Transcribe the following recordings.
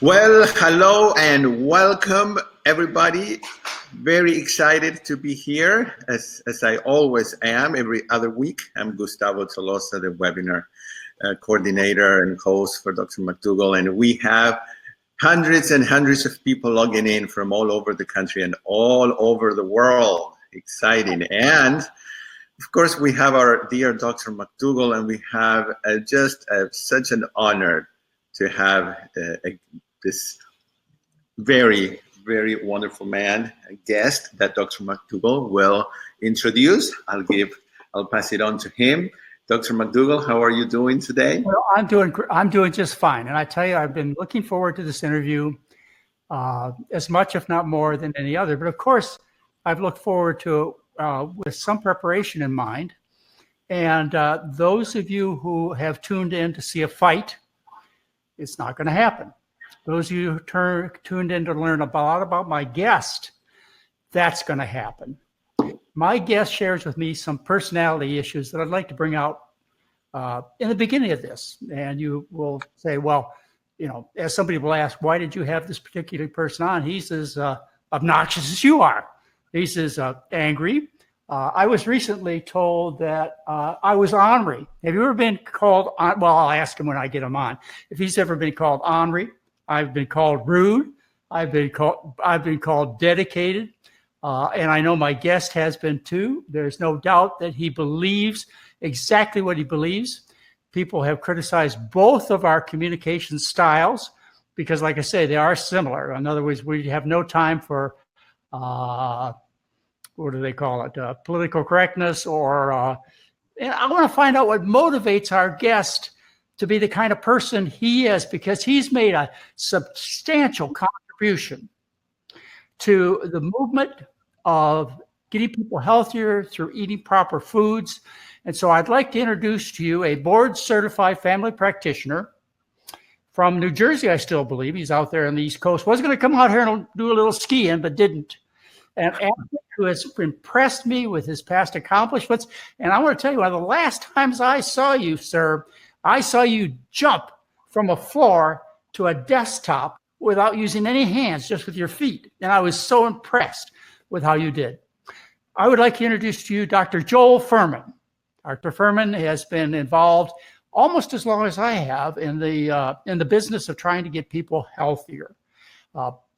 Well, hello and welcome, everybody. Very excited to be here, as I always am every other week. I'm Gustavo Tolosa, the webinar coordinator and host for Dr. McDougall, and we have hundreds and hundreds of people logging in from all over the country and all over the world. Exciting. And of course, we have our dear Dr. McDougall, and we have such an honor to have this very, very wonderful man, a guest that Dr. McDougall will introduce. I'll pass it on to him. Dr. McDougall, how are you doing today? Well, I'm doing just fine. And I tell you, I've been looking forward to this interview as much, if not more, than any other. But of course, I've looked forward to it with some preparation in mind. And those of you who have tuned in to see a fight, it's not going to happen. Those of you who tuned in to learn a lot about my guest, that's going to happen. My guest shares with me some personality issues that I'd like to bring out in the beginning of this. And you will say, well, you know, as somebody will ask, why did you have this particular person on? He's as obnoxious as you are. He's as angry. I was recently told that I was ornery. Have you ever been called on? Well, I'll ask him when I get him on. If he's ever been called ornery, I've been called rude. I've been called dedicated. And I know my guest has been too. There's no doubt that he believes exactly what he believes. People have criticized both of our communication styles because, like I say, they are similar. In other words, we have no time for what do they call it? Political correctness, or and I want to find out what motivates our guest to be the kind of person he is, because he's made a substantial contribution to the movement of getting people healthier through eating proper foods. And so I'd like to introduce to you a board-certified family practitioner from New Jersey, I still believe. He's out there on the East Coast. Was going to come out here and do a little skiing, but didn't. And who has impressed me with his past accomplishments. And I want to tell you, one of the last times I saw you, sir, I saw you jump from a floor to a desktop without using any hands, just with your feet. And I was so impressed with how you did. I would like to introduce to you Dr. Joel Fuhrman. Dr. Fuhrman has been involved almost as long as I have in the business of trying to get people healthier.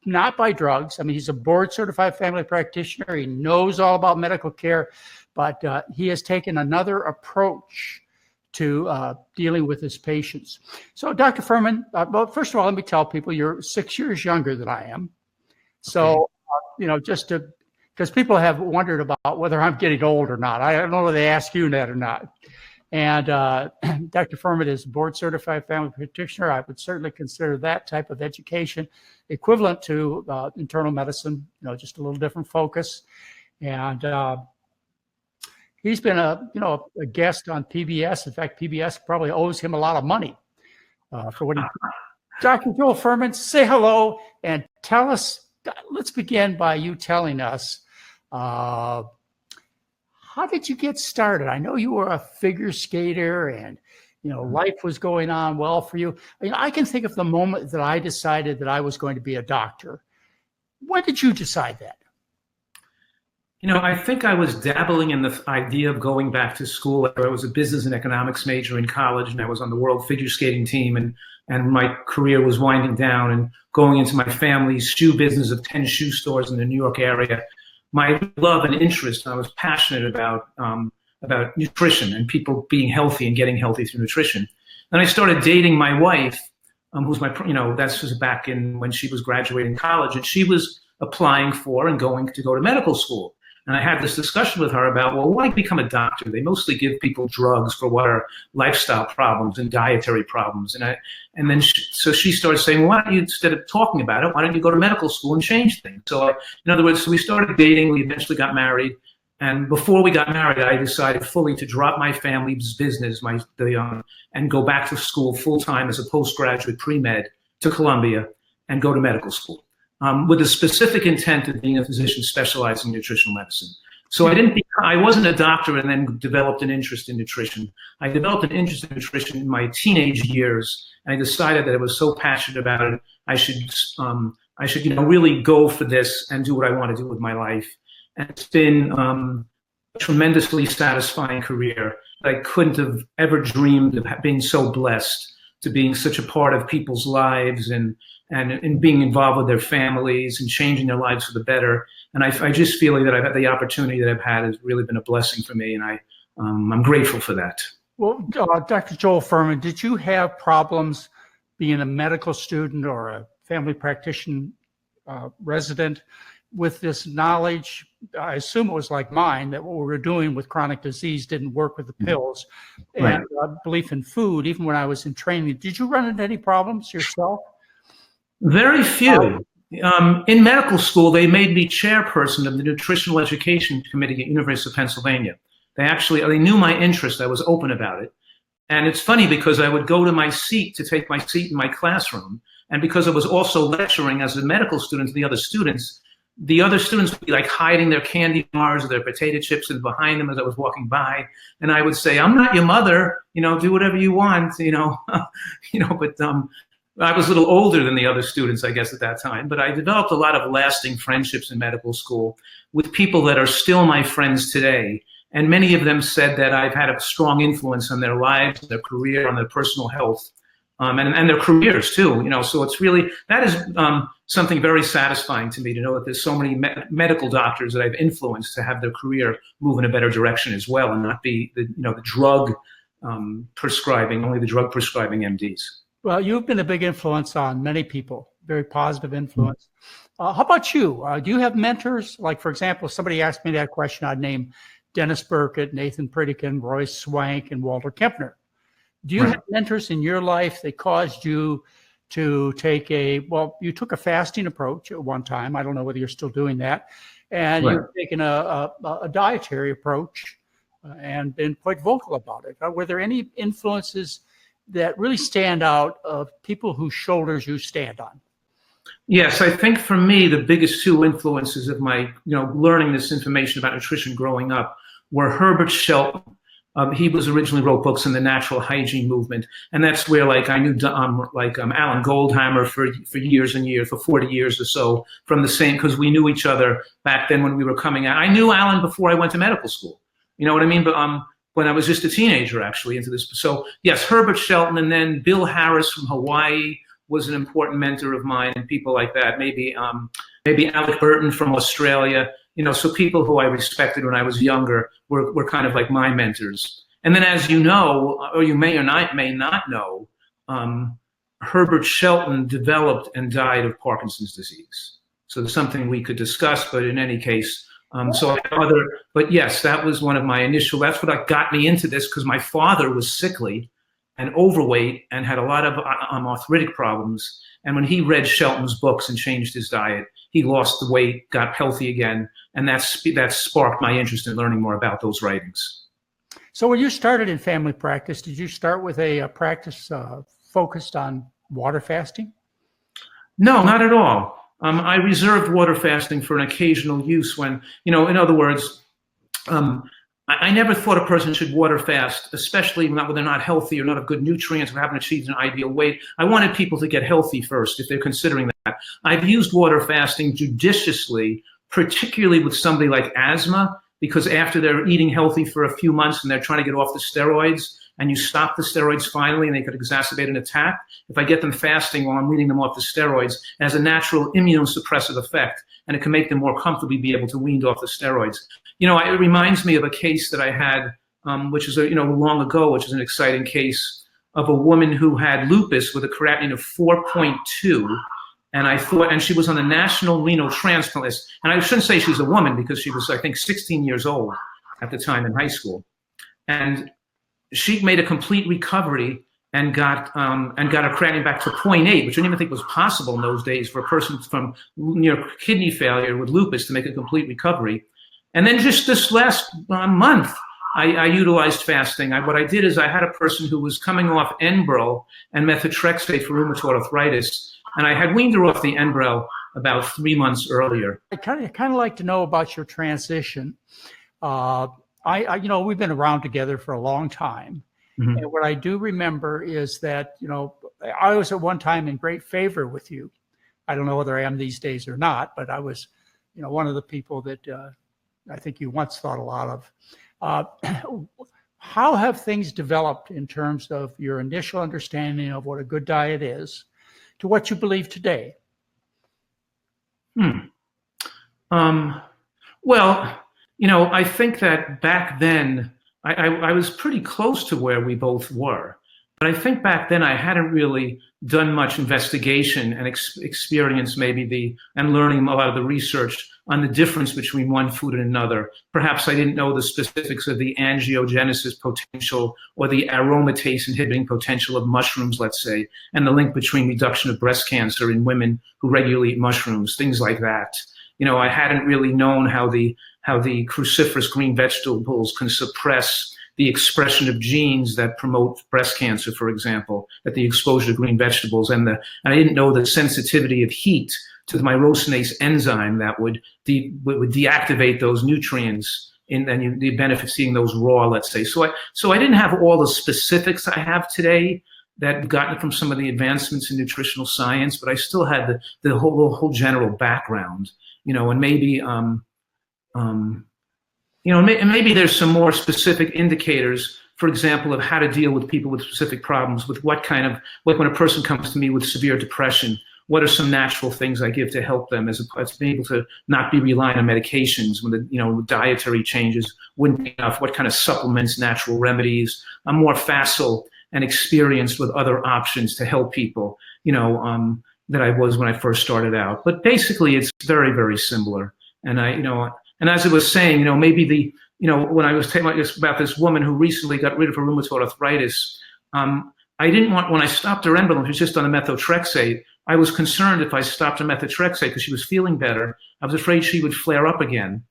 Not by drugs. I mean, he's a board-certified family practitioner. He knows all about medical care, but he has taken another approach to dealing with his patients. So, Dr. Fuhrman, well, first of all, let me tell people you're 6 years younger than I am. So, you know, because people have wondered about whether I'm getting old or not. I don't know whether they ask you that or not. And Dr. Fuhrman is a board-certified family practitioner. I would certainly consider that type of education equivalent to internal medicine, you know, just a little different focus. And he's been a guest on PBS. In fact, PBS probably owes him a lot of money for what he did. Dr. Joel Fuhrman, say hello and tell us, let's begin by you telling us, how did you get started? I know you were a figure skater and, you know, life was going on well for you. I mean, I can think of the moment that I decided that I was going to be a doctor. When did you decide that? You know, I think I was dabbling in the idea of going back to school. I was a business and economics major in college, and I was on the world figure skating team, and my career was winding down and going into my family's shoe business of 10 shoe stores in the New York area. My love and interest, I was passionate about nutrition and people being healthy and getting healthy through nutrition. Then I started dating my wife, who's that's was back in when she was graduating college, and she was applying for and going to go to medical school. And I had this discussion with her about, well, why become a doctor? They mostly give people drugs for what are lifestyle problems and dietary problems. And then she started saying, why don't you, instead of talking about it, why don't you go to medical school and change things? So in other words, so we started dating, we eventually got married. And before we got married, I decided fully to drop my family's business, and go back to school full-time as a postgraduate pre-med to Columbia and go to medical school. With the specific intent of being a physician specializing in nutritional medicine. So I wasn't a doctor and then developed an interest in nutrition. I developed an interest in nutrition in my teenage years, and I decided that I was so passionate about it, I should, really go for this and do what I want to do with my life. And it's been a tremendously satisfying career. I couldn't have ever dreamed of being so blessed to being such a part of people's lives and being involved with their families and changing their lives for the better. And I just feel like that I've had the opportunity that I've had has really been a blessing for me, and I'm grateful for that. Well, Dr. Joel Fuhrman, did you have problems being a medical student or a family practitioner resident with this knowledge? I assume it was like mine, that what we were doing with chronic disease didn't work with the pills, Right. and belief in food, even when I was in training. Did you run into any problems yourself? Very few. In medical school, they made me chairperson of the Nutritional Education Committee at University of Pennsylvania. They knew my interest. I was open about it. And it's funny because I would go to my seat to take my seat in my classroom. And because I was also lecturing as a medical student to the other students would be like hiding their candy bars or their potato chips and behind them as I was walking by. And I would say, "I'm not your mother, do whatever you want, but I was a little older than the other students, I guess, at that time. But I developed a lot of lasting friendships in medical school with people that are still my friends today. And many of them said that I've had a strong influence on their lives, their career, on their personal health, and their careers too. So it's really, that is something very satisfying to me, to know that there's so many medical doctors that I've influenced to have their career move in a better direction as well, and not be the drug prescribing, only the drug prescribing MDs. Well, you've been a big influence on many people, very positive influence. How about you? Do you have mentors? Like, for example, if somebody asked me that question, I'd name Dennis Burkett, Nathan Pritikin, Royce Swank, and Walter Kempner. Do you have mentors in your life that caused you to take you took a fasting approach at one time. I don't know whether you're still doing that. And you've taken a dietary approach and been quite vocal about it. Were there any influences that really stand out of people whose shoulders you stand on? Yes, I think for me, the biggest two influences of my, learning this information about nutrition growing up were Herbert Shelton. He originally wrote books in the natural hygiene movement, and that's where, I knew Alan Goldhammer for years and years, for 40 years or so, from the same, because we knew each other back then when we were coming out. I knew Alan before I went to medical school. You know what I mean? But when I was just a teenager, actually, into this. So yes, Herbert Shelton, and then Bill Harris from Hawaii was an important mentor of mine, and people like that. Maybe Alec Burton from Australia. So people who I respected when I was younger were kind of like my mentors. And then, as you know, or you may not know, Herbert Shelton developed and died of Parkinson's disease. So there's something we could discuss, but in any case, but yes, that was one of my that's what got me into this, because my father was sickly and overweight and had a lot of arthritic problems. And when he read Shelton's books and changed his diet, he lost the weight, got healthy again. And that sparked my interest in learning more about those writings. So when you started in family practice, did you start with a practice focused on water fasting? No, not at all. I reserved water fasting for an occasional use when, in other words, I never thought a person should water fast, especially not when they're not healthy or not have good nutrients or haven't achieved an ideal weight. I wanted people to get healthy first if they're considering that. I've used water fasting judiciously, particularly with somebody like asthma, because after they're eating healthy for a few months and they're trying to get off the steroids, and you stop the steroids finally and they could exacerbate an attack, if I get them fasting while I'm weaning them off the steroids, it has a natural immunosuppressive effect, and it can make them more comfortably be able to wean off the steroids. It reminds me of a case that I had, which is long ago, which is an exciting case of a woman who had lupus with a creatinine of 4.2. And she was on the National Renal Transplant list. And I shouldn't say she's a woman, because she was, I think, 16 years old at the time in high school. And she made a complete recovery and got her creatinine back to 0.8, which I didn't even think was possible in those days for a person from kidney failure with lupus to make a complete recovery. And then just this last month, I utilized fasting. What I did is I had a person who was coming off Enbrel and methotrexate for rheumatoid arthritis, and I had weaned her off the Enbrel about 3 months earlier. I kind of like to know about your transition. You know, we've been around together for a long time. Mhm. And what I do remember is that, you know, I was at one time in great favor with you. I don't know whether I am these days or not, but I was, you know, one of the people that I think you once thought a lot of. How have things developed in terms of your initial understanding of what a good diet is to what you believe today? Well, you know, I think that back then I was pretty close to where we both were. But I think back then I hadn't really done much investigation and experience and learning a lot of the research on the difference between one food and another. Perhaps I didn't know the specifics of the angiogenesis potential or the aromatase inhibiting potential of mushrooms, let's say, and the link between reduction of breast cancer in women who regularly eat mushrooms, things like that. You know, I hadn't really known how the cruciferous green vegetables can suppress the expression of genes that promote breast cancer, for example, at the exposure to green vegetables. And I didn't know the sensitivity of heat to the myrosinase enzyme that would deactivate those nutrients and the benefit of seeing those raw, let's say. So I didn't have all the specifics I have today that gotten from some of the advancements in nutritional science, but I still had the whole general background, you know, and maybe you know, and maybe there's some more specific indicators, for example, of how to deal with people with specific problems, with what kind of, like when a person comes to me with severe depression, what are some natural things I give to help them as being able to not be reliant on medications when the, you know, dietary changes wouldn't be enough, what kind of supplements, natural remedies. I'm more facile and experienced with other options to help people, you know, than I was when I first started out. But basically it's very, very similar. And and as I was saying, you know, maybe when I was telling about this woman who recently got rid of her rheumatoid arthritis, I didn't want, when I stopped her Enbrel, she was just on a methotrexate, I was concerned if I stopped her methotrexate because she was feeling better, I was afraid she would flare up again.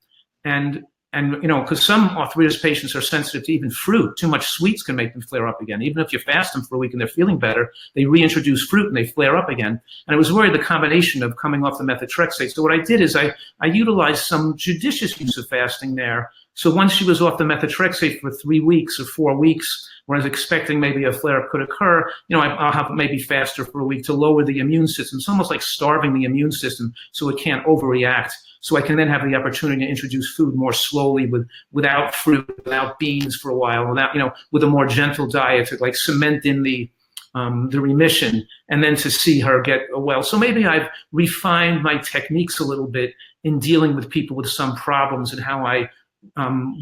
And you know, because some arthritis patients are sensitive to even fruit. Too much sweets can make them flare up again. Even if you fast them for a week and they're feeling better, they reintroduce fruit and they flare up again. And I was worried the combination of coming off the methotrexate. So what I did is I utilized some judicious use of fasting there. So once she was off the methotrexate for 3 weeks or 4 weeks, where I was expecting maybe a flare-up could occur, you know, I'll have maybe faster for a week to lower the immune system. It's almost like starving the immune system so it can't overreact. So I can then have the opportunity to introduce food more slowly without fruit, without beans for a while, without, you know, with a more gentle diet to like cement in the remission and then to see her get well. So maybe I've refined my techniques a little bit in dealing with people with some problems and how I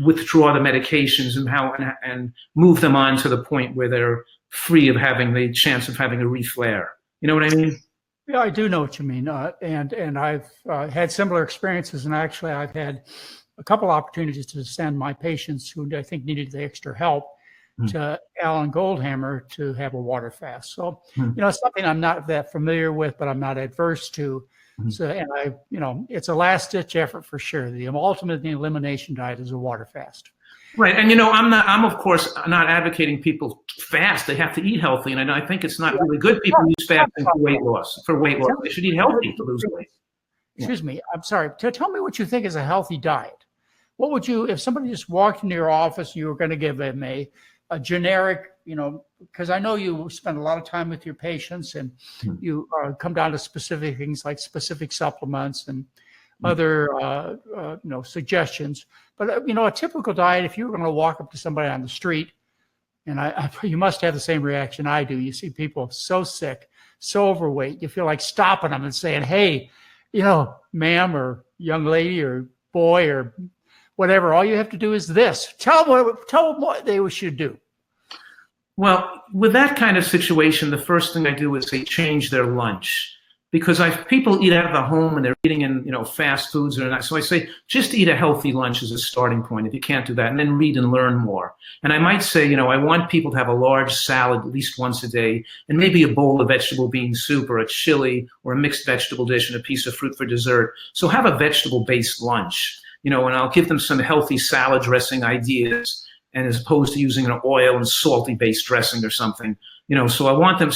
withdraw the medications and move them on to the point where they're free of having the chance of having a reflare. You know what I mean? Yeah, I do know what you mean. And I've had similar experiences. And actually, I've had a couple opportunities to send my patients who I think needed the extra help to Alan Goldhammer to have a water fast. So, you know, it's something I'm not that familiar with, but I'm not adverse to. So, and you know, it's a last ditch effort for sure. The ultimate elimination diet is a water fast. Right. And, you know, I'm of course not advocating people fast. They have to eat healthy. And I think it's not really good people use fasting for weight loss. They should eat healthy to lose weight. Excuse me. I'm sorry. Tell me what you think is a healthy diet. What would you, if somebody just walked into your office, you were going to give them a generic, you know, because I know you spend a lot of time with your patients and you come down to specific things like specific supplements and other, you know, suggestions. But, you know, a typical diet, if you were going to walk up to somebody on the street, and you must have the same reaction I do. You see people so sick, so overweight, you feel like stopping them and saying, hey, you know, ma'am or young lady or boy or whatever, all you have to do is this. Tell them what they should do. Well, with that kind of situation, the first thing I do is they change their lunch. Because people eat out of the home and they're eating in, you know, fast foods or not. So I say, just eat a healthy lunch as a starting point if you can't do that, and then read and learn more. And I might say, you know, I want people to have a large salad at least once a day, and maybe a bowl of vegetable bean soup or a chili or a mixed vegetable dish and a piece of fruit for dessert. So have a vegetable-based lunch, you know, and I'll give them some healthy salad dressing ideas, and as opposed to using an oil and salty-based dressing or something. You know, so I want them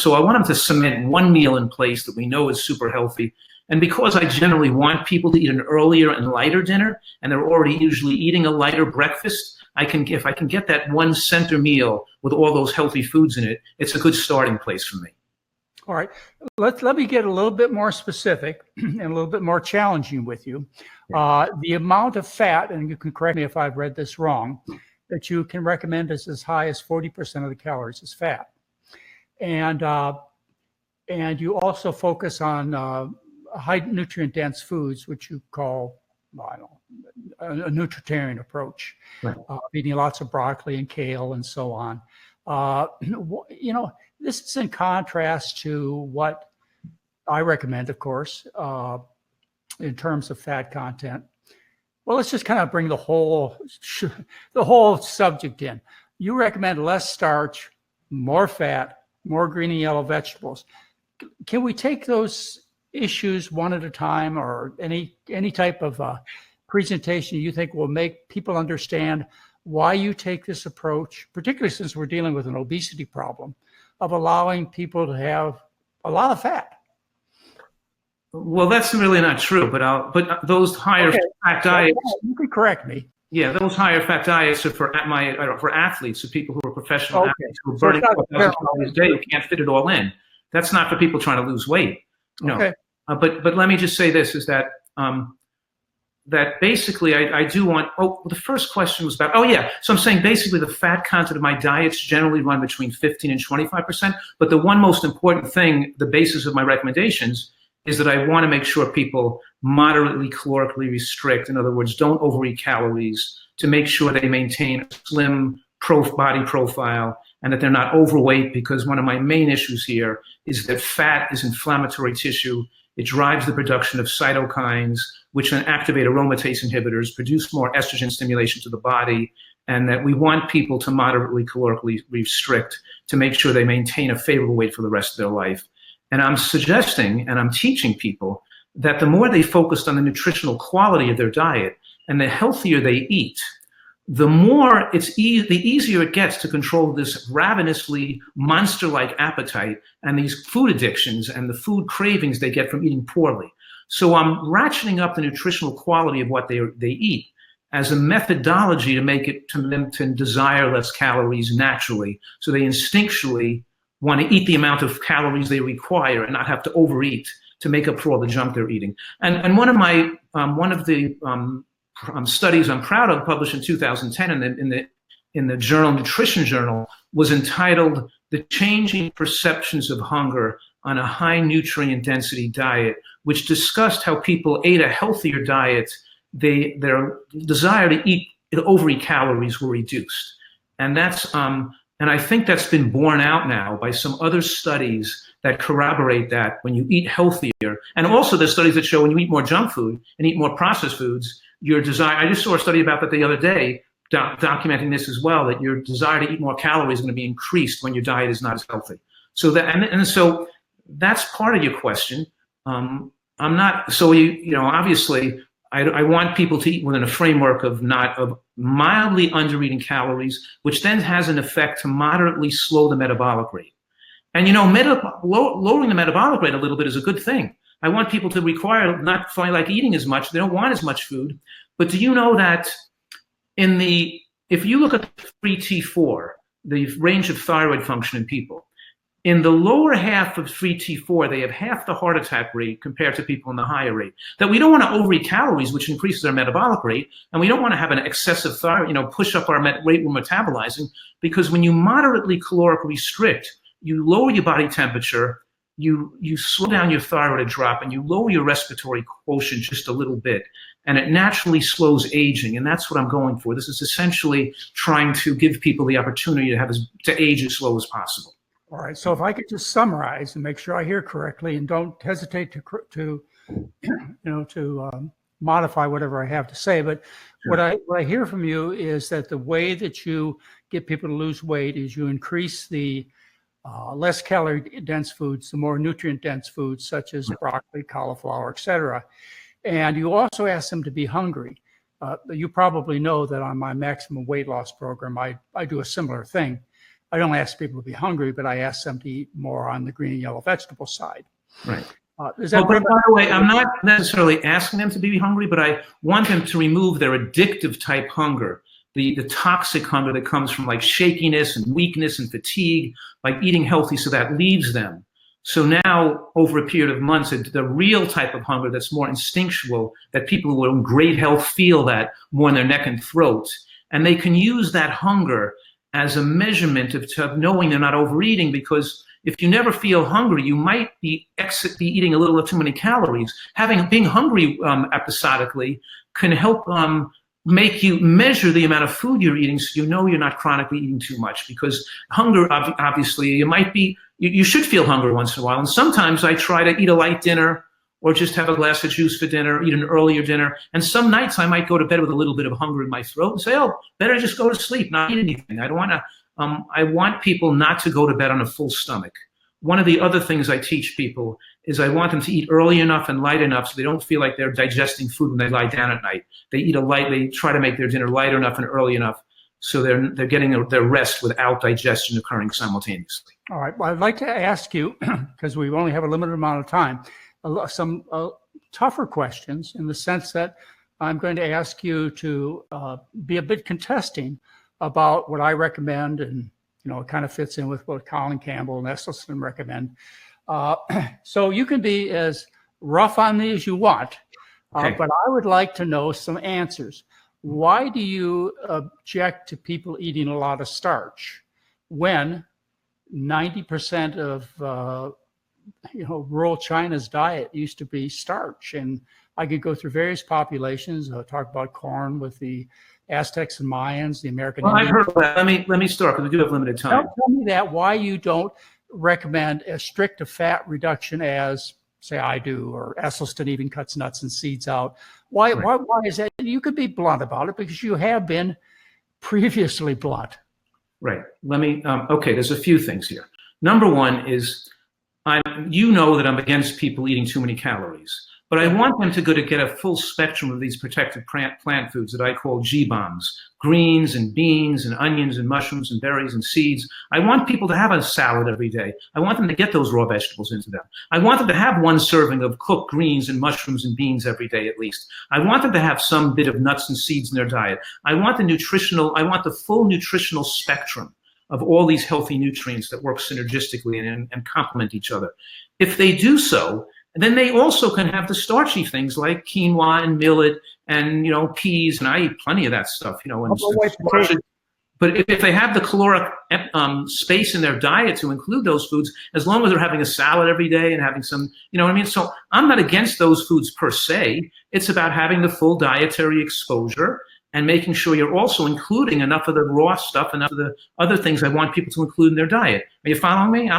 to cement one meal in place that we know is super healthy, And because I generally want people to eat an earlier and lighter dinner, and they're already usually eating a lighter breakfast, if I can get that one center meal with all those healthy foods in it, it's a good starting place for me. All right, let me get a little bit more specific and a little bit more challenging with you. The amount of fat, and you can correct me if I've read this wrong, that you can recommend is as high as 40% of the calories is fat. And you also focus on high nutrient dense foods, which you call, I don't know, a nutritarian approach, right. Eating lots of broccoli and kale and so on. You know, this is in contrast to what I recommend, of course, in terms of fat content. Well, let's just kind of bring the whole subject in. You recommend less starch, more fat, more green and yellow vegetables. Can we take those issues one at a time, or any type of presentation you think will make people understand why you take this approach, particularly since we're dealing with an obesity problem, of allowing people to have a lot of fat? Well, that's really not true, but those higher fat diets. You can correct me. Yeah, those higher fat diets are for athletes, for people who are professional athletes who are burning 4,000 calories a day who can't fit it all in. That's not for people trying to lose weight. No. Okay. But let me just say this, is that that basically I do want, the first question was about, so I'm saying basically the fat content of my diets generally run between 15 and 25%, but the one most important thing, the basis of my recommendations, is that I want to make sure people moderately calorically restrict. In other words, don't overeat calories, to make sure they maintain a slim body profile and that they're not overweight, because one of my main issues here is that fat is inflammatory tissue. It drives the production of cytokines, which can activate aromatase inhibitors, produce more estrogen stimulation to the body, and that we want people to moderately calorically restrict to make sure they maintain a favorable weight for the rest of their life. And I'm suggesting, and I'm teaching people, that the more they focused on the nutritional quality of their diet and the healthier they eat, the more the easier it gets to control this ravenously monster-like appetite and these food addictions and the food cravings they get from eating poorly. So I'm ratcheting up the nutritional quality of what they eat as a methodology to make it to them to desire less calories naturally, so they instinctually want to eat the amount of calories they require and not have to overeat to make up for all the junk they're eating. And one of the studies I'm proud of, published in 2010 in the journal Nutrition Journal, was entitled "The Changing Perceptions of Hunger on a High Nutrient Density Diet," which discussed how people ate a healthier diet, their desire to overeat calories were reduced. And that's and I think that's been borne out now by some other studies that corroborate that when you eat healthier. And also there's studies that show when you eat more junk food and eat more processed foods, your desire, I just saw a study about that the other day, documenting this as well, that your desire to eat more calories is going to be increased when your diet is not as healthy. So that, and so that's part of your question. I'm not, so obviously I want people to eat within a framework of mildly under-eating calories, which then has an effect to moderately slow the metabolic rate. And lowering the metabolic rate a little bit is a good thing. I want people to not feel like eating as much. They don't want as much food. But do you know that if you look at the 3T4, the range of thyroid function in people, in the lower half of 3T4, they have half the heart attack rate compared to people in the higher rate. That we don't want to overeat calories, which increases our metabolic rate, and we don't want to have an excessive thyroid, push up our rate we're metabolizing, because when you moderately caloric restrict, you lower your body temperature, you slow down your thyroid drop, and you lower your respiratory quotient just a little bit, and it naturally slows aging, and that's what I'm going for. This is essentially trying to give people the opportunity to age as slow as possible. All right. So if I could just summarize and make sure I hear correctly, and don't hesitate to modify whatever I have to say. But sure. What I hear from you is that the way that you get people to lose weight is you increase the less calorie dense foods, the more nutrient dense foods, such as broccoli, cauliflower, etc. And you also ask them to be hungry. You probably know that on my maximum weight loss program, I do a similar thing. I don't ask people to be hungry, but I ask them to eat more on the green and yellow vegetable side. Right. Is that But by the way, I'm not necessarily asking them to be hungry, but I want them to remove their addictive type hunger, the toxic hunger that comes from like shakiness and weakness and fatigue, like eating healthy, so that leaves them. So now, over a period of months, the real type of hunger that's more instinctual, that people who are in great health feel that more in their neck and throat, and they can use that hunger as a measurement of knowing they're not overeating, because if you never feel hungry, you might be eating a little too many calories. Being hungry episodically can help make you measure the amount of food you're eating, so you know you're not chronically eating too much. Because hunger, obviously, you should feel hunger once in a while. And sometimes I try to eat a light dinner or just have a glass of juice for dinner, eat an earlier dinner. And some nights I might go to bed with a little bit of hunger in my throat and say, oh, better just go to sleep, not eat anything. I don't want to. I want people not to go to bed on a full stomach. One of the other things I teach people is I want them to eat early enough and light enough so they don't feel like they're digesting food when they lie down at night. They try to make their dinner light enough and early enough so they're getting their rest without digestion occurring simultaneously. All right. Well, I'd like to ask you, because we only have a limited amount of time, some tougher questions, in the sense that I'm going to ask you to be a bit contesting about what I recommend, and it kind of fits in with what Colin Campbell and Esselstyn recommend. So you can be as rough on me as you want, Okay. but I would like to know some answers. Why do you object to people eating a lot of starch when 90% of rural China's diet used to be starch? And I could go through various populations, talk about corn with the Aztecs and Mayans, the American Well, Indians. I've heard of that. Let me start, because we do have limited time. Tell me that, why you don't recommend as strict a fat reduction as, say, I do, or Esselstyn even cuts nuts and seeds out. Why is that? You could be blunt about it, because you have been previously blunt. Right. Let me, okay, there's a few things here. Number one is, that I'm against people eating too many calories, but I want them to get a full spectrum of these protected plant foods that I call G-bombs: greens and beans and onions and mushrooms and berries and seeds. I want people to have a salad every day. I want them to get those raw vegetables into them. I want them to have one serving of cooked greens and mushrooms and beans every day at least. I want them to have some bit of nuts and seeds in their diet. I want the full nutritional spectrum of all these healthy nutrients that work synergistically and complement each other. If they do so, then they also can have the starchy things like quinoa and millet and peas, and I eat plenty of that stuff. But if they have the caloric space in their diet to include those foods, as long as they're having a salad every day and having some, So I'm not against those foods per se. It's about having the full dietary exposure and making sure you're also including enough of the raw stuff, enough of the other things I want people to include in their diet. Are you following me?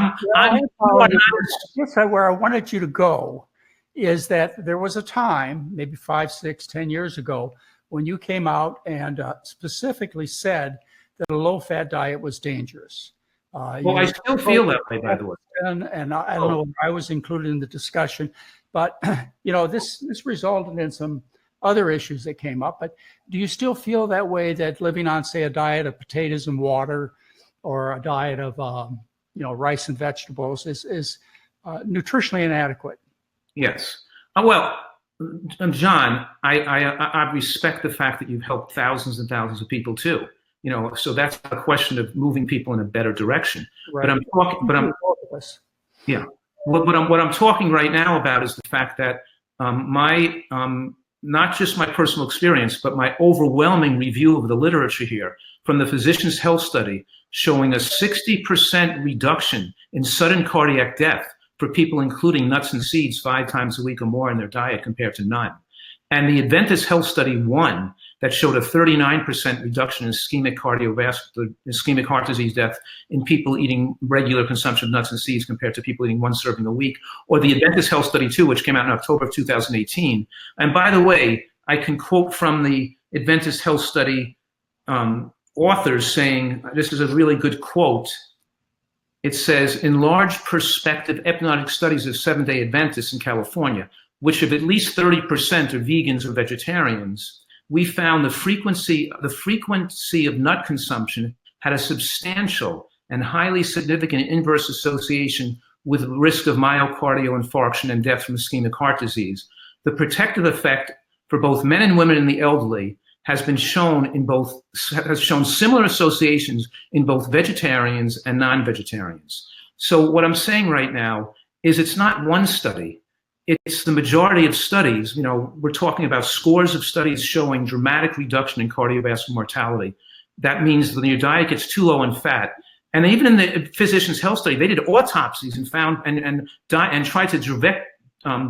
Where I wanted you to go is that there was a time, maybe 5, 6, 10 years ago, when you came out and specifically said that a low-fat diet was dangerous. Well, I still feel that way, by the way. And I don't know if I was included in the discussion, but this resulted in some other issues that came up. But do you still feel that way, that living on, say, a diet of potatoes and water, or a diet of rice and vegetables is nutritionally inadequate? Yes. Well, John, I respect the fact that you've helped thousands and thousands of people too. So that's a question of moving people in a better direction. Right. What I'm talking right now about is the fact that not just my personal experience, but my overwhelming review of the literature here from the Physician's Health Study, showing a 60% reduction in sudden cardiac death for people including nuts and seeds 5 times a week or more in their diet compared to none. And the Adventist Health Study 1, that showed a 39% reduction in ischemic heart disease death in people eating regular consumption of nuts and seeds compared to people eating 1 serving a week. Or the Adventist Health Study 2, which came out in October of 2018. And by the way, I can quote from the Adventist Health Study authors saying, this is a really good quote. It says, in large perspective epidemiologic studies of Seventh-day Adventists in California, which of at least 30% are vegans or vegetarians, we found the frequency of nut consumption had a substantial and highly significant inverse association with risk of myocardial infarction and death from ischemic heart disease. The protective effect for both men and women in the elderly has shown similar associations in both vegetarians and non-vegetarians. So what I'm saying right now is it's not one study. It's the majority of studies. We're talking about scores of studies showing dramatic reduction in cardiovascular mortality. That means when your diet gets too low in fat, and even in the Physicians' Health Study, they did autopsies and found and tried to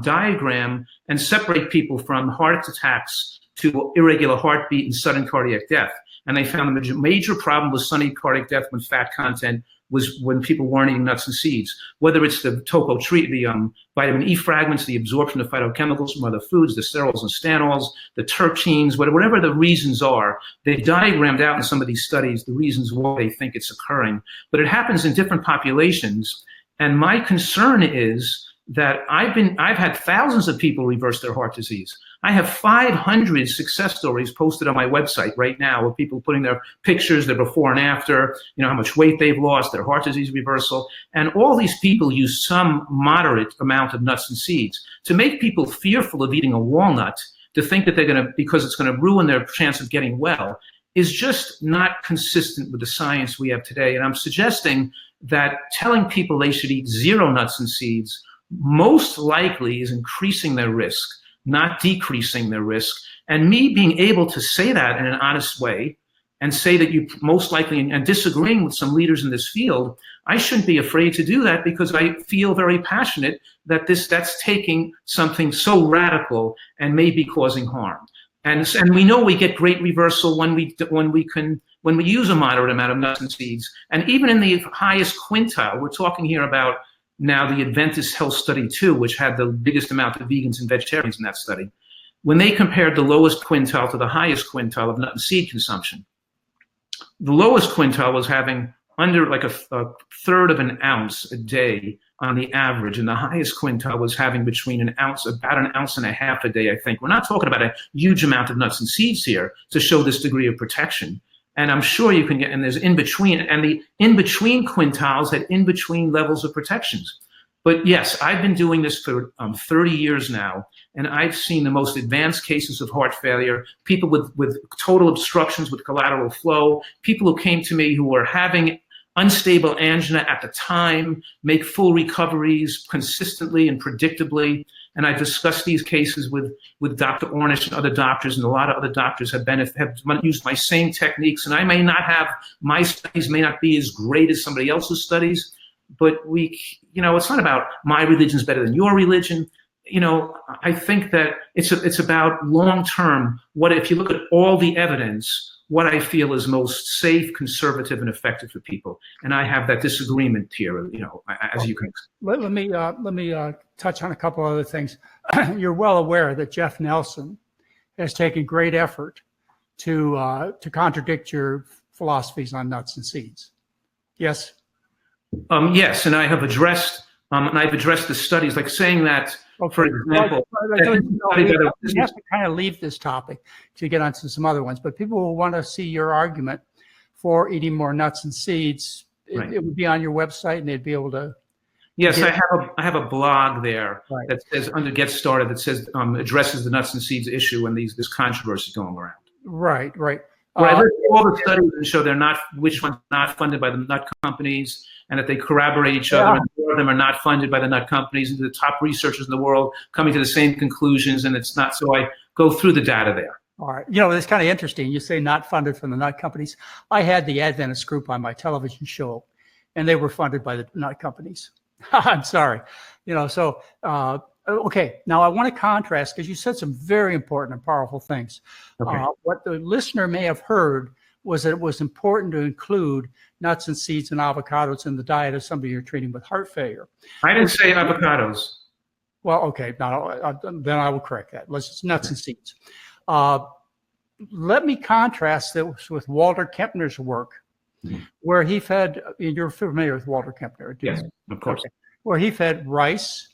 diagram and separate people from heart attacks to irregular heartbeat and sudden cardiac death. And they found the major problem with sudden cardiac death when fat content was when people weren't eating nuts and seeds, whether it's the the vitamin E fragments, the absorption of phytochemicals from other foods, the sterols and stanols, the terpenes, whatever the reasons are. They diagrammed out in some of these studies the reasons why they think it's occurring. But it happens in different populations. And my concern is that I've had thousands of people reverse their heart disease. I have 500 success stories posted on my website right now of people putting their pictures, their before and after, how much weight they've lost, their heart disease reversal. And all these people use some moderate amount of nuts and seeds. To make people fearful of eating a walnut, to think that because it's going to ruin their chance of getting well, is just not consistent with the science we have today. And I'm suggesting that telling people they should eat 0 nuts and seeds most likely is increasing their risk, not decreasing their risk. And me being able to say that in an honest way and say that you most likely, and disagreeing with some leaders in this field, I shouldn't be afraid to do that because I feel very passionate that that's taking something so radical and may be causing harm. And we know we get great reversal when we use a moderate amount of nuts and seeds. And even in the highest quintile, we're talking here about now the Adventist Health Study 2, which had the biggest amount of vegans and vegetarians in that study, when they compared the lowest quintile to the highest quintile of nut and seed consumption, the lowest quintile was having under like a third of an ounce a day on the average, and the highest quintile was having between about an ounce and a half a day, I think. We're not talking about a huge amount of nuts and seeds here to show this degree of protection. And I'm sure you can get, and there's in between, and the in between quintiles had in between levels of protections. But yes, I've been doing this for 30 years now, and I've seen the most advanced cases of heart failure, people with total obstructions with collateral flow, people who came to me who were having unstable angina at the time, make full recoveries consistently and predictably. And I've discussed these cases with Dr. Ornish and other doctors, and a lot of other doctors have used my same techniques. And my studies may not be as great as somebody else's studies, but it's not about my religion is better than your religion. I think that it's about long-term, if you look at all the evidence, what I feel is most safe, conservative, and effective for people. And I have that disagreement here, as you can. Let me touch on a couple other things. You're well aware that Jeff Nelson has taken great effort to contradict your philosophies on nuts and seeds. Yes? Yes, and I have addressed the studies, like saying that, okay. For example, we have to kind of leave this topic to get onto some other ones, but people will want to see your argument for eating more nuts and seeds. Right. It would be on your website, and they'd be able to. Yes, I have a blog there, right, that says under Get Started, that says addresses the nuts and seeds issue and this controversy going around. Right. I looked at all the studies and show which one's not funded by the nut companies, and that they corroborate each other, and more of them are not funded by the nut companies, and the top researchers in the world coming to the same conclusions, and it's not. So I go through the data there. All right. It's kind of interesting. You say not funded from the nut companies. I had the Adventist group on my television show, and they were funded by the nut companies. I'm sorry. Okay. Now I want to contrast, because you said some very important and powerful things. Okay. What the listener may have heard was that it was important to include nuts and seeds and avocados in the diet of somebody you're treating with heart failure. I didn't say avocados. Well, okay. Now, then I will correct that. It's nuts and seeds. Let me contrast this with Walter Kempner's work, where he fed, you're familiar with Walter Kempner? Yes, of course. Okay. Where he fed rice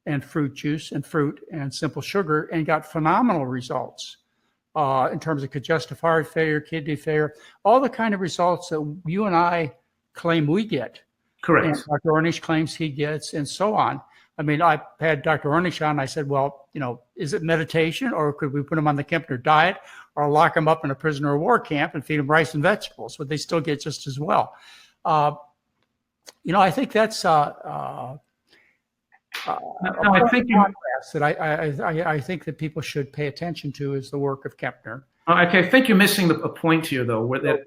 and fruit juice and fruit and simple sugar and got phenomenal results in terms of congestive heart failure, kidney failure, all the kind of results that you and I claim we get. Correct. And Dr. Ornish claims he gets, and so on. I mean, I had Dr. Ornish on, and I said, well, is it meditation, or could we put him on the Kempner diet, or lock him up in a prisoner of war camp and feed him rice and vegetables? Would they still get just as well? I think that's I think that I think that people should pay attention to is the work of Kempner. Okay, I think you're missing a point here, though, where that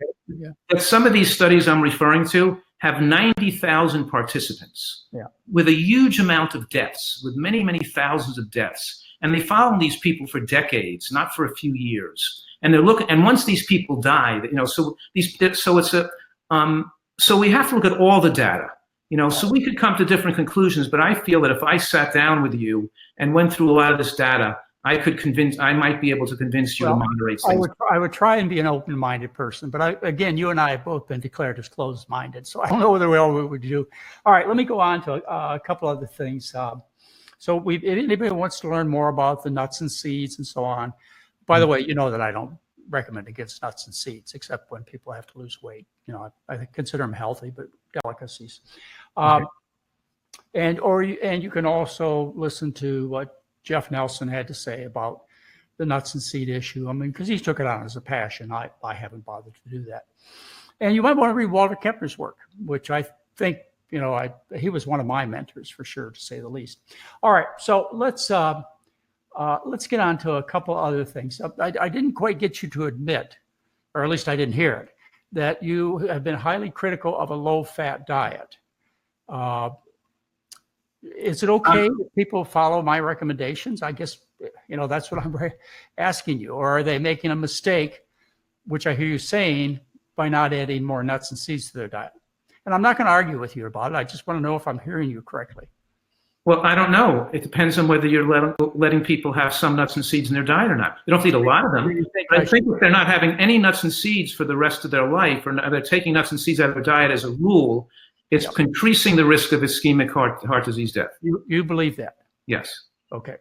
some of these studies I'm referring to have 90,000 participants with a huge amount of deaths, with many, many thousands of deaths. And they follow these people for decades, not for a few years. And they're looking, and once these people die, so we have to look at all the data, so we could come to different conclusions, but I feel that if I sat down with you and went through a lot of this data, I might be able to convince you to moderate things. I would try and be an open-minded person, but again, you and I have both been declared as closed-minded, so I don't know whether we all would do. All right, let me go on to a couple other things. So if anybody wants to learn more about the nuts and seeds and so on, by the way, you know that I don't recommend against nuts and seeds, except when people have to lose weight. I consider them healthy, but delicacies. Okay. And you can also listen to what Jeff Nelson had to say about the nuts and seed issue. I mean, because he took it on as a passion. I haven't bothered to do that. And you might want to read Walter Kempner's work, which I think, he was one of my mentors for sure, to say the least. All right, so let's get on to a couple other things. I didn't quite get you to admit, or at least I didn't hear it, that you have been highly critical of a low-fat diet. Is it okay if people follow my recommendations? I guess, that's what I'm asking you. Or are they making a mistake, which I hear you saying, by not adding more nuts and seeds to their diet? And I'm not going to argue with you about it. I just want to know if I'm hearing you correctly. Well, I don't know. It depends on whether you're letting people have some nuts and seeds in their diet or not. You don't have to eat a lot of them. But I think if they're not having any nuts and seeds for the rest of their life, or they're taking nuts and seeds out of their diet as a rule, it's increasing the risk of ischemic heart disease death. You believe that? Yes. Okay.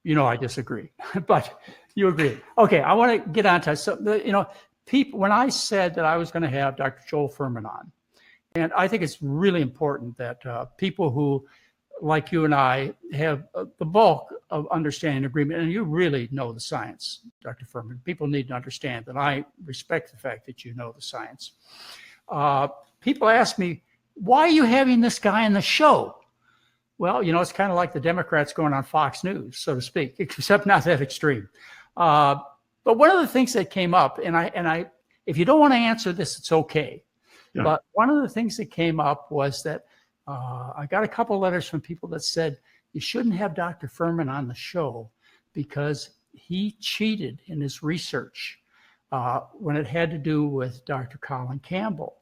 I disagree, but you agree. Okay, I want to get on to people. When I said that I was going to have Dr. Joel Fuhrman on, and I think it's really important that people who, like you and I, have the bulk of understanding agreement, and you really know the science, Dr. Fuhrman. People need to understand that I respect the fact that you know the science. People ask me, why are you having this guy on the show? Well, it's kind of like the Democrats going on Fox News, so to speak, except not that extreme. But one of the things that came up, and I, if you don't want to answer this, it's okay. Yeah. But one of the things that came up was that I got a couple of letters from people that said you shouldn't have Dr. Fuhrman on the show because he cheated in his research when it had to do with Dr. Colin Campbell.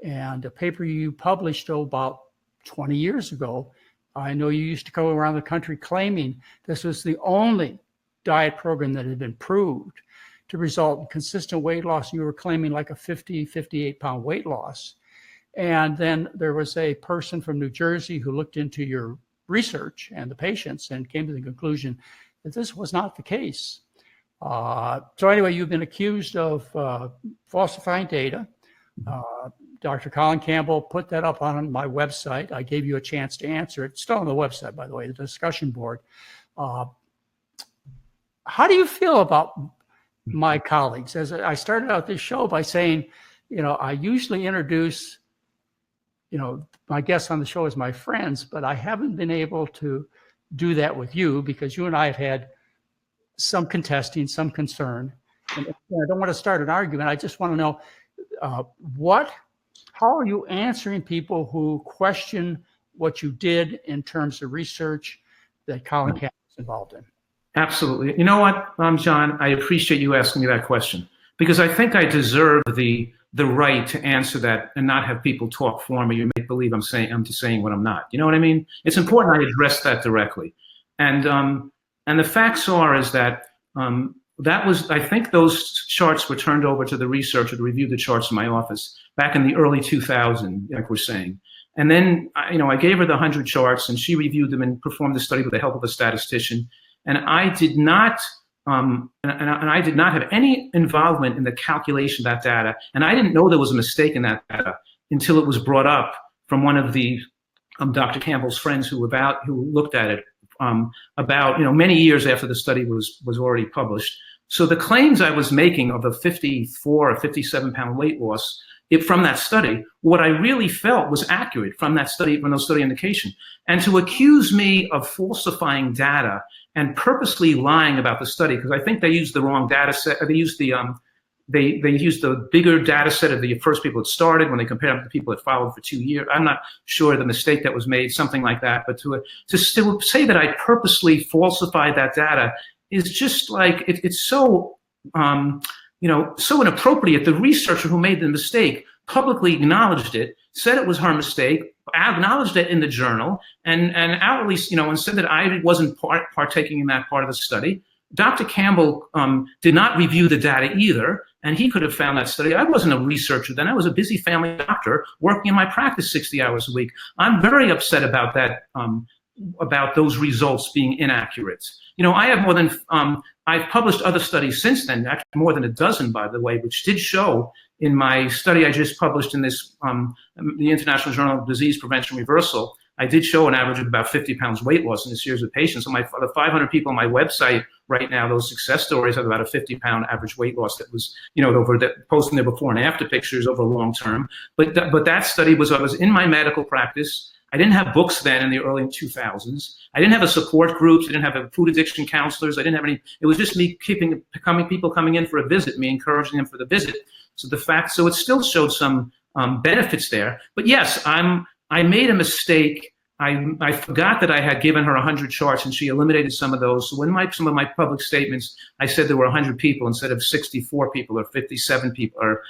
And a paper you published about 20 years ago, I know you used to go around the country claiming this was the only diet program that had been proved to result in consistent weight loss. You were claiming like a 58-pound weight loss. And then there was a person from New Jersey who looked into your research and the patients and came to the conclusion that this was not the case. So anyway, you've been accused of falsifying data. Dr. Colin Campbell put that up on my website. I gave you a chance to answer it. It's still on the website, by the way, the discussion board. How do you feel about my colleagues? As I started out this show by saying, I usually introduce, my guests on the show as my friends, but I haven't been able to do that with you because you and I have had some contesting, some concern. And I don't want to start an argument. I just want to know how are you answering people who question what you did in terms of research that Colin Campbell is involved in? Absolutely. You know what, John, I appreciate you asking me that question because I think I deserve the right to answer that and not have people talk for me. You make believe I'm just saying what I'm not. You know what I mean? It's important I address that directly. And the facts is that that was, I think those charts were turned over to the researcher to review the charts in my office back in the early 2000s, like we're saying. And then, I gave her the 100 charts and she reviewed them and performed the study with the help of a statistician. And I did not, I did not have any involvement in the calculation of that data. And I didn't know there was a mistake in that data until it was brought up from one of the Dr. Campbell's friends who looked at it about many years after the study was already published. So the claims I was making of a 54 or 57 pound weight loss from that study, what I really felt was accurate from that study, from those study indication. And to accuse me of falsifying data and purposely lying about the study, because I think they used the wrong data set. They used the bigger data set of the first people that started when they compared them to people that followed for 2 years. I'm not sure the mistake that was made, something like that. But to say that I purposely falsified that data is just like, it's so, so inappropriate. The researcher who made the mistake publicly acknowledged it, said it was her mistake, acknowledged it in the journal, and outwardly, and said that I wasn't partaking in that part of the study. Dr. Campbell did not review the data either, and he could have found that study. I wasn't a researcher then. I was a busy family doctor working in my practice 60 hours a week. I'm very upset about that, about those results being inaccurate. I have more than, I've published other studies since then, actually more than a dozen, by the way, which did show in my study I just published in this, the International Journal of Disease Prevention Reversal, I did show an average of about 50 pounds weight loss in a series of patients. So the 500 people on my website right now, those success stories have about a 50-pound average weight loss that was, over the posting their before and after pictures over long term. But that study was, I was in my medical practice. I didn't have books then in the early 2000s. I didn't have a support groups. I didn't have a food addiction counselors. I didn't have any. It was just me people coming in for a visit, me encouraging them for the visit. So it still showed some benefits there. But yes, I made a mistake. I forgot that I had given her 100 charts, and she eliminated some of those. So in some of my public statements, I said there were 100 people instead of 64 people or 57 people, or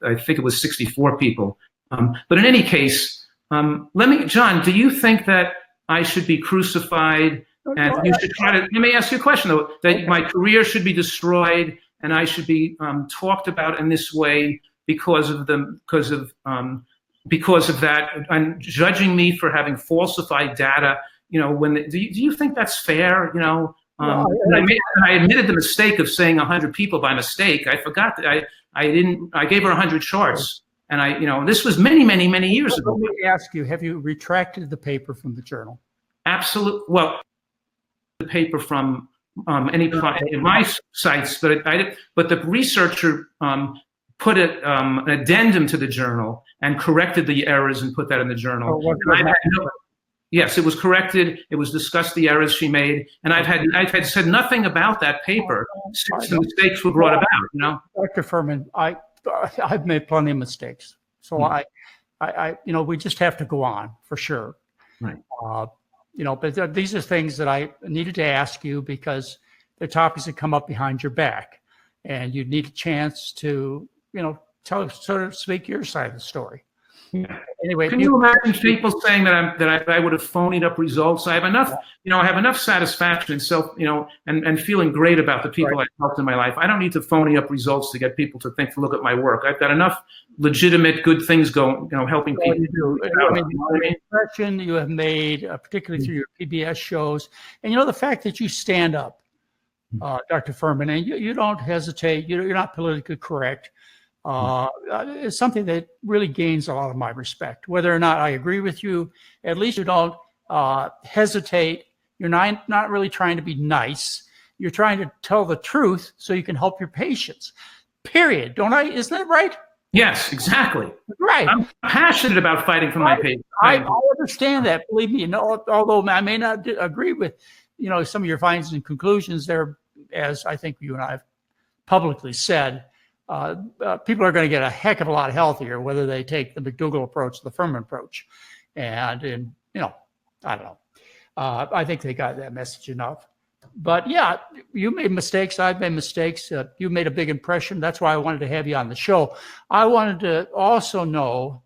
I think it was 64 people. But in any case, John, do you think that I should be crucified and you should try to, let me ask you a question though, that my career should be destroyed and I should be talked about in this way because of that, and judging me for having falsified data, do you think that's fair? I admitted the mistake of saying 100 people by mistake. I forgot that I gave her 100 charts. And this was many, many, many years ago. Let me ask you, have you retracted the paper from the journal? Absolutely. Well, the paper from any of my sites, but the researcher put an addendum to the journal and corrected the errors and put that in the journal. Yes, it was corrected. It was discussed, the errors she made, and I've had said nothing about that paper since the mistakes were brought about. Dr. Fuhrman, I've made plenty of mistakes, so we just have to go on for sure. Right. But these are things that I needed to ask you because they're topics that come up behind your back, and you need a chance to, tell, so to speak, your side of the story. Yeah. Anyway, can you imagine people saying that I would have phonied up results? I have enough, I have enough satisfaction and self, and feeling great about the people I've helped in my life. I don't need to phony up results to get people to look at my work. I've got enough legitimate good things going, helping people. Impression you have made, particularly through your PBS shows, and the fact that you stand up, Dr. Fuhrman, and you don't hesitate. You're not politically correct. It's something that really gains a lot of my respect. Whether or not I agree with you, at least you don't hesitate. You're not really trying to be nice. You're trying to tell the truth so you can help your patients. Period. Don't I? Isn't that right? Yes, exactly. Right. I'm passionate about fighting for my patients. I understand that. Believe me. Although I may not agree with some of your findings and conclusions there, as I think you and I have publicly said. People are going to get a heck of a lot healthier whether they take the McDougall approach, the Fuhrman approach, and I don't know. I think they got that message enough. But yeah, you made mistakes. I've made mistakes. You made a big impression. That's why I wanted to have you on the show. I wanted to also know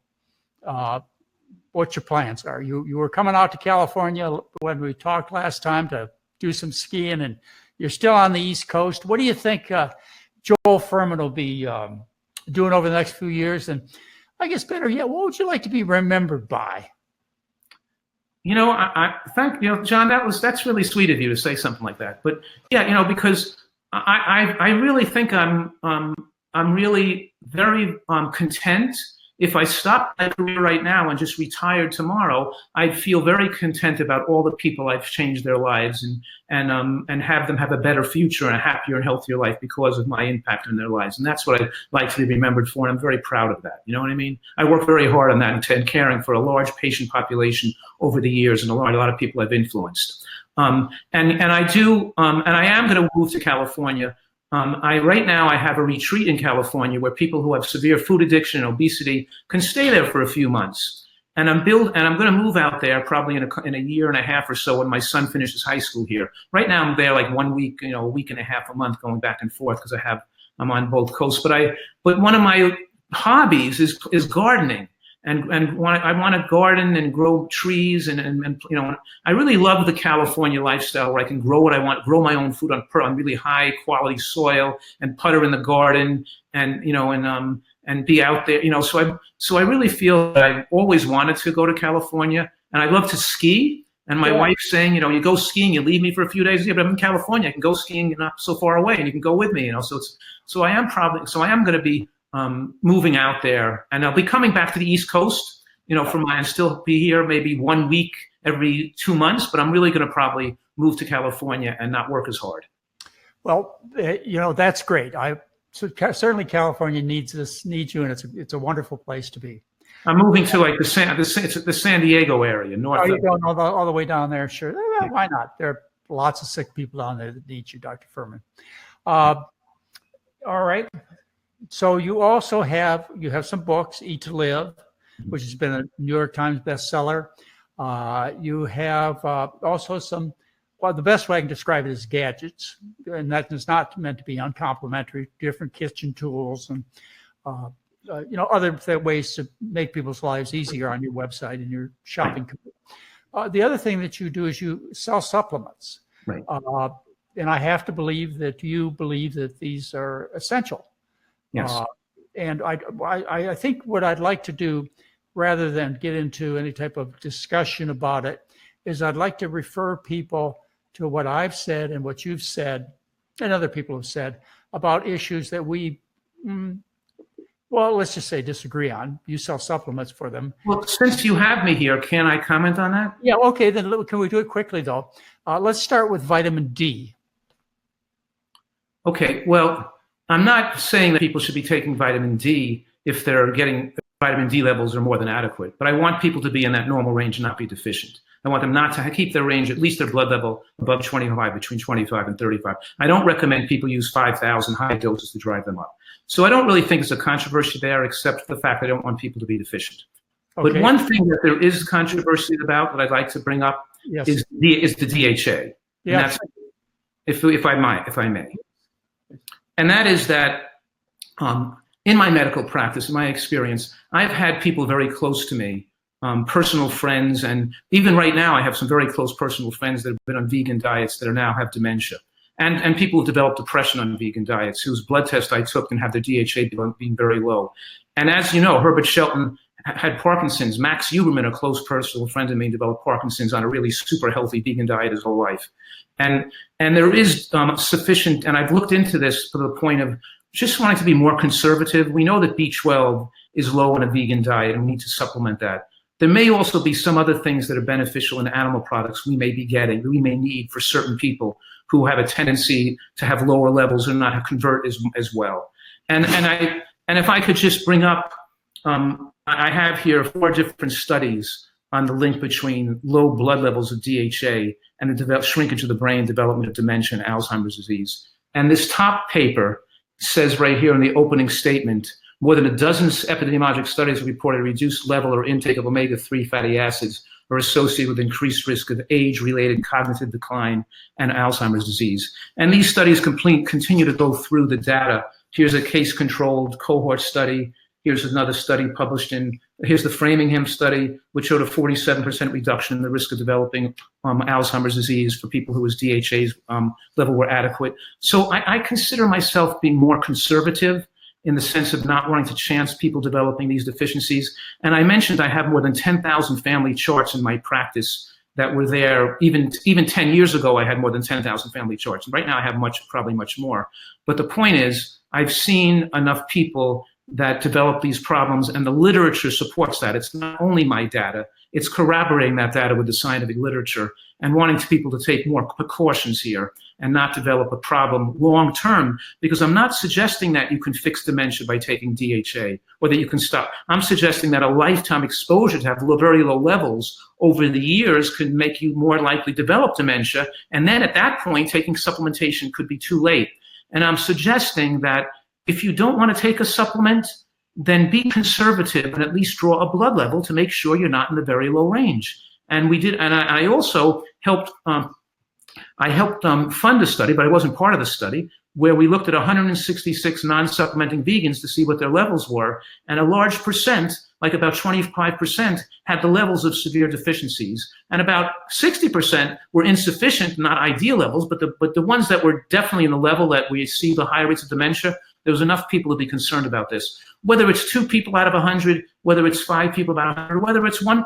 what your plans are. You were coming out to California when we talked last time to do some skiing, and you're still on the East Coast. What do you think? Joel Fuhrman will be doing over the next few years, and I guess better yet, what would you like to be remembered by? I thank John. That's really sweet of you to say something like that. But yeah, because I really think I'm really very content if I stopped my career right now and just retired tomorrow, I'd feel very content about all the people I've changed their lives and have them have a better future and a happier and healthier life because of my impact on their lives. And that's what I'd like to be remembered for, and I'm very proud of that. You know what I mean? I work very hard on that and caring for a large patient population over the years, and a lot of people I've influenced. And I am going to move to California. Right now I have a retreat in California where people who have severe food addiction and obesity can stay there for a few months. And I'm going to move out there probably in a year and a half or so when my son finishes high school here. Right now I'm there like 1 week, a week and a half, a month, going back and forth because I'm on both coasts. But one of my hobbies is gardening. And I want to garden and grow trees and I really love the California lifestyle where I can grow what I want, grow my own food on really high quality soil and putter in the garden and be out there, so I really feel that I always wanted to go to California, and I love to ski. And my wife's saying, you go skiing, you leave me for a few days, yeah, but I'm in California, I can go skiing not so far away, and you can go with me, so I am going to be moving out there, and I'll be coming back to the East Coast, and still be here maybe 1 week every 2 months, but I'm really going to probably move to California and not work as hard. Well, that's great. Certainly California needs you, and it's a wonderful place to be. I'm moving to like the San Diego area, north. Oh, you're going all the way down there? Sure. Why not? There are lots of sick people down there that need you, Dr. Fuhrman. All right. So you also have some books, Eat to Live, which has been a New York Times bestseller. You have also some, well, the best way I can describe it is gadgets, and that is not meant to be uncomplimentary, different kitchen tools and, other ways to make people's lives easier on your website and your shopping. The other thing that you do is you sell supplements. Right. And I have to believe that you believe that these are essential. Yes. And I think what I'd like to do, rather than get into any type of discussion about it, is I'd like to refer people to what I've said and what you've said and other people have said about issues that we, let's just say disagree on. You sell supplements for them. Well, since you have me here, can I comment on that? Yeah, okay, then can we do it quickly though? Let's start with vitamin D. Okay, well, I'm not saying that people should be taking vitamin D if they're getting vitamin D levels are more than adequate, but I want people to be in that normal range and not be deficient. I want them not to keep their range, at least their blood level above 25, between 25 and 35. I don't recommend people use 5,000 high doses to drive them up. So I don't really think it's a controversy there, except for the fact that I don't want people to be deficient. Okay. But one thing that there is controversy about that I'd like to bring up is the DHA. Yeah. And that's, if I may. And that is that in my medical practice, in my experience, I've had people very close to me, personal friends, and even right now I have some very close personal friends that have been on vegan diets that now have dementia. And people who developed depression on vegan diets whose blood test I took and have their DHA being very low. And as you know, Herbert Shelton had Parkinson's. Max Huberman, a close personal friend of mine, developed Parkinson's on a really super healthy vegan diet his whole life. And there is sufficient, and I've looked into this to the point of just wanting to be more conservative. We know that B12 is low in a vegan diet, and we need to supplement that. There may also be some other things that are beneficial in animal products we may be getting, we may need for certain people who have a tendency to have lower levels or not convert as well. And if I could just bring up, I have here 4 different studies on the link between low blood levels of DHA and the shrinkage of the brain, development of dementia and Alzheimer's disease. And this top paper says right here in the opening statement, more than a dozen epidemiologic studies have reported a reduced level or intake of omega-3 fatty acids are associated with increased risk of age-related cognitive decline and Alzheimer's disease. And these studies continue to go through the data. Here's a case-controlled cohort study. Here's another study published here's the Framingham study, which showed a 47% reduction in the risk of developing Alzheimer's disease for people whose DHA's level were adequate. So I consider myself being more conservative in the sense of not wanting to chance people developing these deficiencies. And I mentioned I have more than 10,000 family charts in my practice that were there. Even 10 years ago, I had more than 10,000 family charts. And right now I have probably much more. But the point is, I've seen enough people that develop these problems, and the literature supports that. It's not only my data, it's corroborating that data with the scientific literature and wanting people to take more precautions here and not develop a problem long term, because I'm not suggesting that you can fix dementia by taking DHA or that you can stop. I'm suggesting that a lifetime exposure to have very low levels over the years can make you more likely develop dementia, and then at that point taking supplementation could be too late. And I'm suggesting that if you don't want to take a supplement, then be conservative and at least draw a blood level to make sure you're not in the very low range. And we did, and I also helped. I helped fund a study, but I wasn't part of the study, where we looked at 166 non-supplementing vegans to see what their levels were, and a large percent, like about 25%, had the levels of severe deficiencies, and about 60% were insufficient, not ideal levels, but the ones that were definitely in the level that we see the high rates of dementia, there was enough people to be concerned about this. Whether it's 2 people out of 100, whether it's 5 people out of 100, whether it's 1,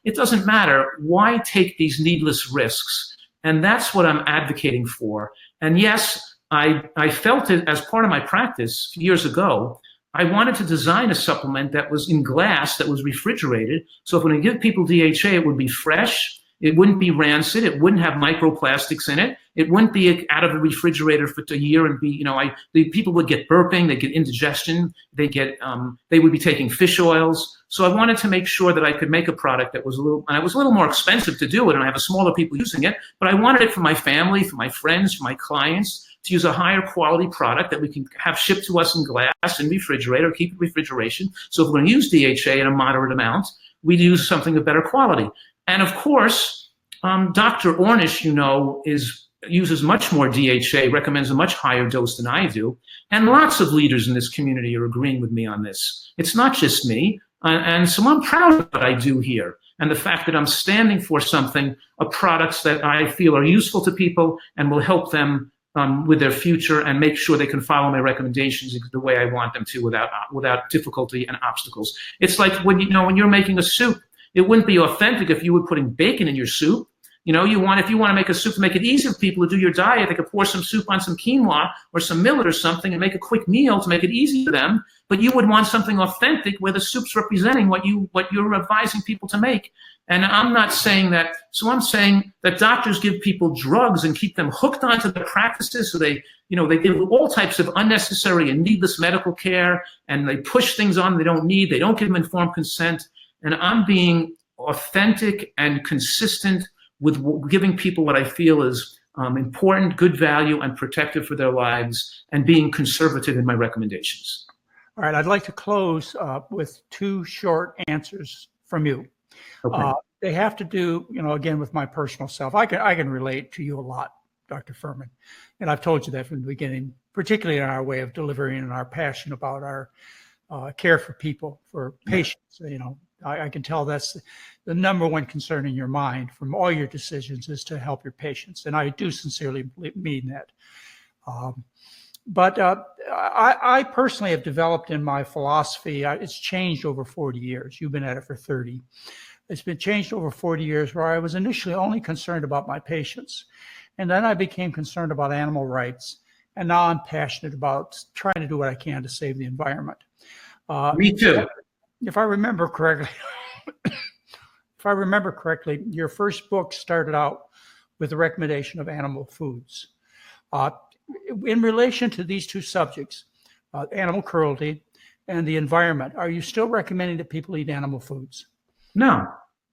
it doesn't matter. Why take these needless risks? And that's what I'm advocating for. And yes, I felt it as part of my practice years ago. I wanted to design a supplement that was in glass, that was refrigerated. So if when I give people DHA, it would be fresh. It wouldn't be rancid. It wouldn't have microplastics in it. It wouldn't be out of the refrigerator for a year and be, the people would get burping, they get indigestion, they would be taking fish oils. So I wanted to make sure that I could make a product that was and it was a little more expensive to do it, and I have a smaller people using it, but I wanted it for my family, for my friends, for my clients, to use a higher quality product that we can have shipped to us in glass and refrigerator, keep in refrigeration. So if we're going to use DHA in a moderate amount, we'd use something of better quality. And of course, Dr. Ornish, uses much more DHA, recommends a much higher dose than I do. And lots of leaders in this community are agreeing with me on this. It's not just me. And so I'm proud of what I do here. And the fact that I'm standing for something, products that I feel are useful to people and will help them with their future and make sure they can follow my recommendations the way I want them to without difficulty and obstacles. It's like when you're making a soup, it wouldn't be authentic if you were putting bacon in your soup. If you want to make a soup to make it easy for people to do your diet, they could pour some soup on some quinoa or some millet or something and make a quick meal to make it easy for them. But you would want something authentic where the soup's representing what you're advising people to make. And I'm not saying that. So I'm saying that doctors give people drugs and keep them hooked onto their practices. So they give all types of unnecessary and needless medical care, and they push things on they don't need. They don't give them informed consent. And I'm being authentic and consistent with giving people what I feel is important, good value, and protective for their lives, and being conservative in my recommendations. All right, I'd like to close with 2 short answers from you. Okay. They have to do, again, with my personal self. I can relate to you a lot, Dr. Fuhrman, and I've told you that from the beginning, particularly in our way of delivering and our passion about our care for people, for patients. I can tell that's the number one concern in your mind from all your decisions is to help your patients. And I do sincerely mean that. But I personally have developed in my philosophy, it's changed over 40 years. You've been at it for 30. It's been changed over 40 years where I was initially only concerned about my patients. And then I became concerned about animal rights. And now I'm passionate about trying to do what I can to save the environment. Me too. If I remember correctly, your first book started out with the recommendation of animal foods. In relation to these 2 subjects, animal cruelty and the environment, are you still recommending that people eat animal foods? No,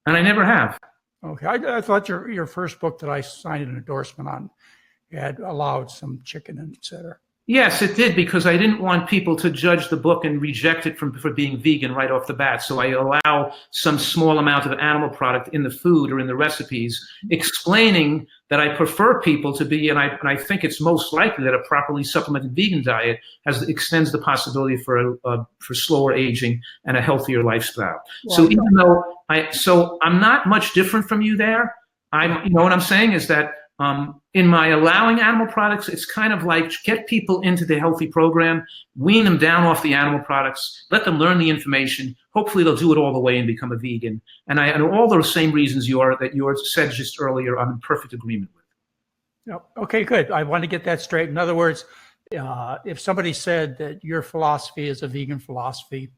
and I never have. Okay, I thought your first book that I signed an endorsement on had allowed some chicken and et cetera. Yes, it did, because I didn't want people to judge the book and reject it for being vegan right off the bat. So I allow some small amount of animal product in the food or in the recipes, explaining that I prefer people to be, and I think it's most likely that a properly supplemented vegan diet extends the possibility for slower aging and a healthier lifestyle. Well, so even though I'm not much different from you there, what I'm saying is that in my allowing animal products, it's kind of like get people into the healthy program, wean them down off the animal products, let them learn the information. Hopefully they'll do it all the way and become a vegan. And all those same reasons you said just earlier, I'm in perfect agreement with. Yep. Okay, good. I want to get that straight. In other words, if somebody said that your philosophy is a vegan philosophy,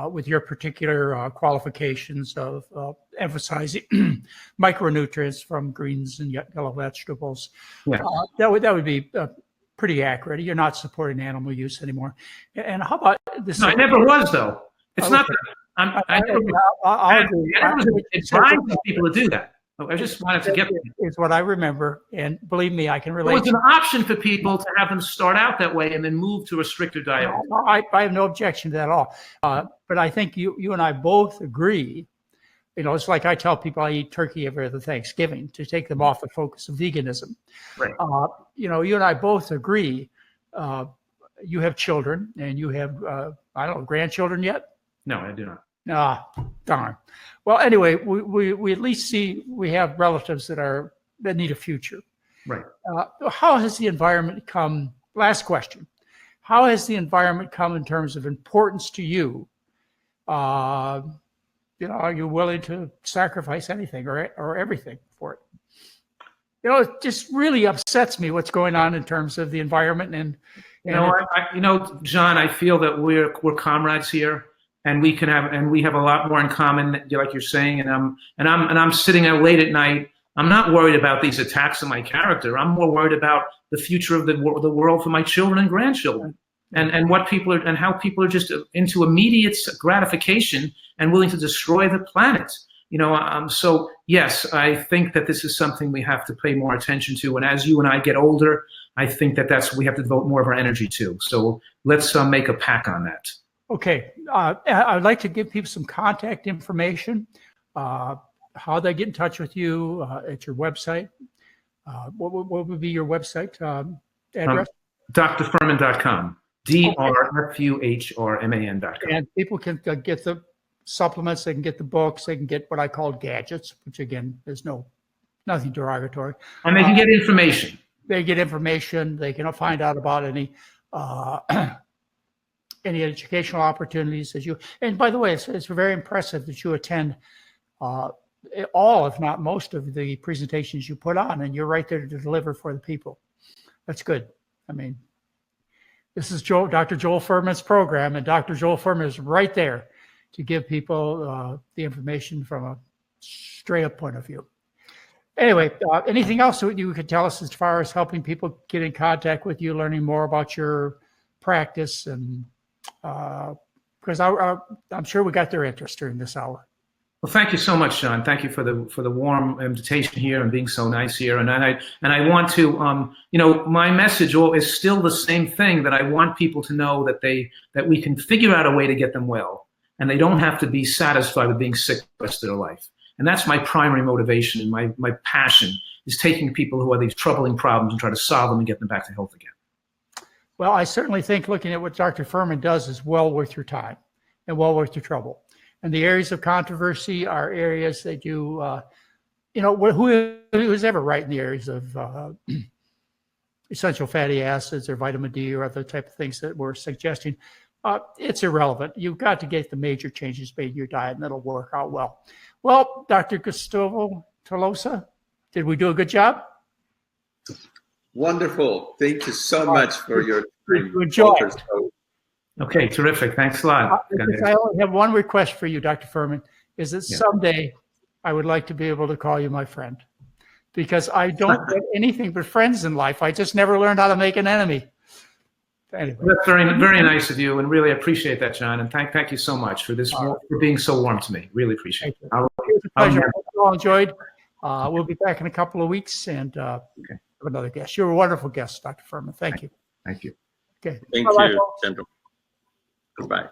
with your particular qualifications of emphasizing micronutrients from greens and yellow vegetables, Yeah. that would be pretty accurate. You're not supporting animal use anymore. And how about this? No, I never was, though. It's not that. I'll agree. It drives people to do that. I just wanted to get. Is what I remember, and believe me, I can relate. It was an option for people to have them start out that way and then move to a stricter diet. I have no objection to that at all. But I think you and I both agree. You know, it's like I tell people I eat turkey every other Thanksgiving to take them off the focus of veganism. Right. You know, you and I both agree. You have children, and you have I don't know, grandchildren yet? No, I do not. Ah, darn. Well, anyway, we at least see we have relatives that need a future. Right. How has the environment come? Last question. How has the environment come in terms of importance to you? You know, are you willing to sacrifice anything or everything for it? You know, it just really upsets me what's going on in terms of the environment and you know, John, I feel that we're comrades here. And we have a lot more in common, like you're saying. And I'm sitting out late at night. I'm not worried about these attacks on my character. I'm more worried about the future of the world for my children and grandchildren, and what people are and how people are just into immediate gratification and willing to destroy the planet. You know, so yes, I think that this is something we have to pay more attention to. And as you and I get older, I think that that's what we have to devote more of our energy to. So let's make a pact on that. Okay, I'd like to give people some contact information, how they get in touch with you at your website. What would be your website address? drfuhrman.com, drfuhrman.com. And people can get the supplements, they can get the books, they can get what I call gadgets, which again, there's nothing derogatory. And they can get information. They get information, they can find out about any educational opportunities that you, and by the way, it's very impressive that you attend all, if not most of the presentations you put on, and you're right there to deliver for the people. That's good. I mean, this is Dr. Joel Fuhrman's program, and Dr. Joel Fuhrman is right there to give people the information from a straight up point of view. Anyway, anything else that you could tell us as far as helping people get in contact with you, learning more about your practice, and because I'm sure we got their interest during this hour. Well, thank you so much, John. Thank you for the warm invitation here and being so nice here. And I want to, you know, my message is still the same thing, that I want people to know that we can figure out a way to get them well, and they don't have to be satisfied with being sick the rest of their life. And that's my primary motivation, and my passion is taking people who have these troubling problems and try to solve them and get them back to health again. Well, I certainly think looking at what Dr. Fuhrman does is well worth your time and well worth your trouble. And the areas of controversy are areas that you know, who's ever right in the areas of essential fatty acids or vitamin D or other type of things that we're suggesting, it's irrelevant. You've got to get the major changes made in your diet, and it'll work out well. Well, Dr. Gustavo Tolosa, did we do a good job? Wonderful. Thank you so much for your enjoy. Okay, terrific. Thanks a lot. I only have one request for you, Dr. Fuhrman, is that someday I would like to be able to call you my friend, because I don't get anything but friends in life. I just never learned how to make an enemy. Anyway. That's very, very nice of you, and really appreciate that, John. And thank you so much for this, for being so warm to me. Really appreciate it. It was a pleasure. I hope you all enjoyed. We'll be back in a couple of weeks and have another guest. You're a wonderful guest, Dr. Fuhrman. Thank you. Thank you. Okay. Thank you, gentlemen. Goodbye.